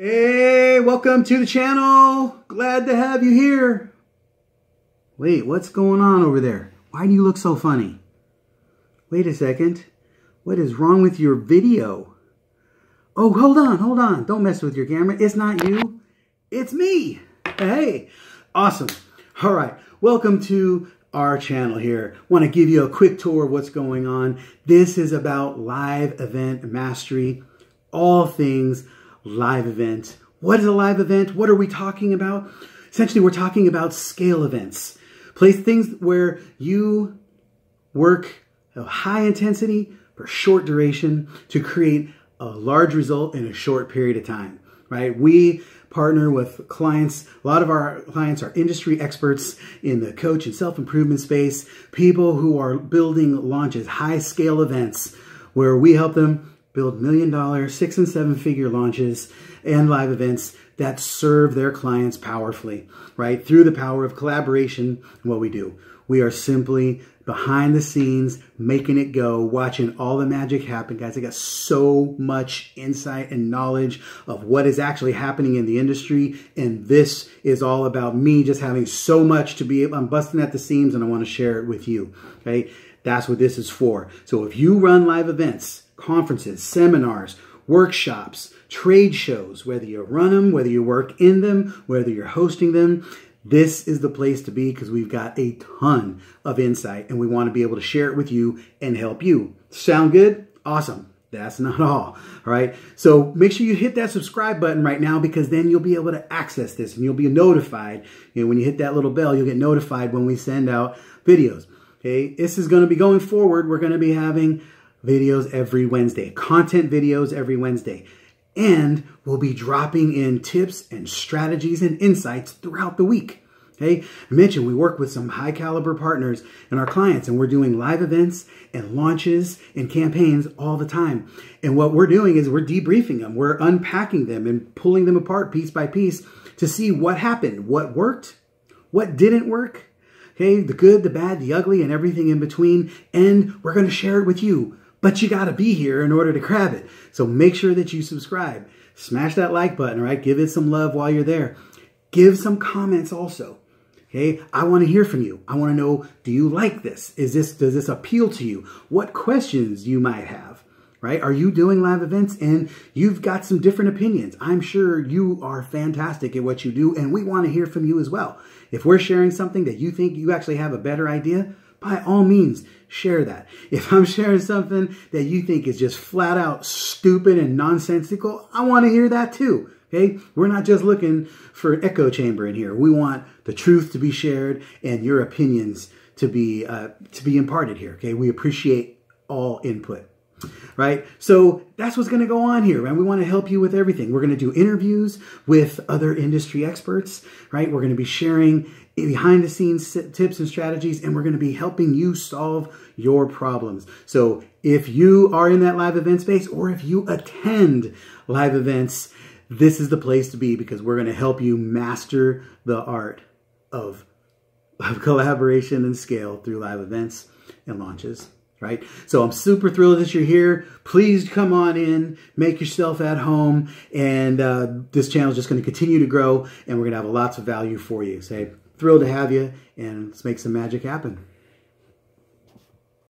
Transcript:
Hey, welcome to the channel. Glad to have you here. Wait, what's going on over there? Why do you look so funny? Wait a second. What is wrong with your video? Oh, hold on. Don't mess with your camera. It's not you. It's me. Hey, awesome. All right, welcome to our channel here. Want to give you a quick tour of what's going on. This is about live event mastery, all things live event. What is a live event? What are we talking about? Essentially, we're talking about scale events. Things where you work a high intensity for short duration to create a large result in a short period of time, right? We partner with clients. A lot of our clients are industry experts in the coach and self-improvement space, people who are building launches, high scale events where we help them build $1 million, 6- and 7-figure launches and live events that serve their clients powerfully, right? Through the power of collaboration, what we do. We are simply behind the scenes, making it go, watching all the magic happen. Guys, I got so much insight and knowledge of what is actually happening in the industry. And this is all about me just having so much to be able, I'm busting at the seams and I want to share it with you, okay? That's what this is for. So if you run live events, conferences, seminars, workshops, trade shows, whether you run them, whether you work in them, whether you're hosting them, this is the place to be because we've got a ton of insight and we want to be able to share it with you and help you. Sound good? Awesome. That's not all right? So make sure you hit that subscribe button right now because then you'll be able to access this and you'll be notified. You know, when you hit that little bell, you'll get notified when we send out videos. Okay, this is going to be going forward. We're going to be having videos every Wednesday, content videos every Wednesday. And we'll be dropping in tips and strategies and insights throughout the week. Okay, I mentioned we work with some high caliber partners and our clients, and we're doing live events and launches and campaigns all the time. And what we're doing is we're debriefing them. We're unpacking them and pulling them apart piece by piece to see what happened, what worked, what didn't work. Okay, the good, the bad, the ugly, and everything in between. And we're going to share it with you. But you got to be here in order to grab it. So make sure that you subscribe. Smash that like button, right? Give it some love while you're there. Give some comments also. Okay, I want to hear from you. I want to know, do you like this? Does this appeal to you? What questions you might have, right? Are you doing live events and you've got some different opinions? I'm sure you are fantastic at what you do and we want to hear from you as well. If we're sharing something that you think you actually have a better idea, by all means, share that. If I'm sharing something that you think is just flat out stupid and nonsensical, I want to hear that too. Okay? We're not just looking for an echo chamber in here. We want the truth to be shared and your opinions to be imparted here. Okay? We appreciate all input. Right? So that's what's going to go on here, right? We want to help you with everything. We're going to do interviews with other industry experts, right? We're going to be sharing behind the scenes tips and strategies, and we're going to be helping you solve your problems. So if you are in that live event space or if you attend live events, this is the place to be because we're going to help you master the art of collaboration and scale through live events and launches. Right? So I'm super thrilled that you're here. Please come on in, make yourself at home, and this channel is just going to continue to grow, and we're going to have lots of value for you. So thrilled to have you, and let's make some magic happen.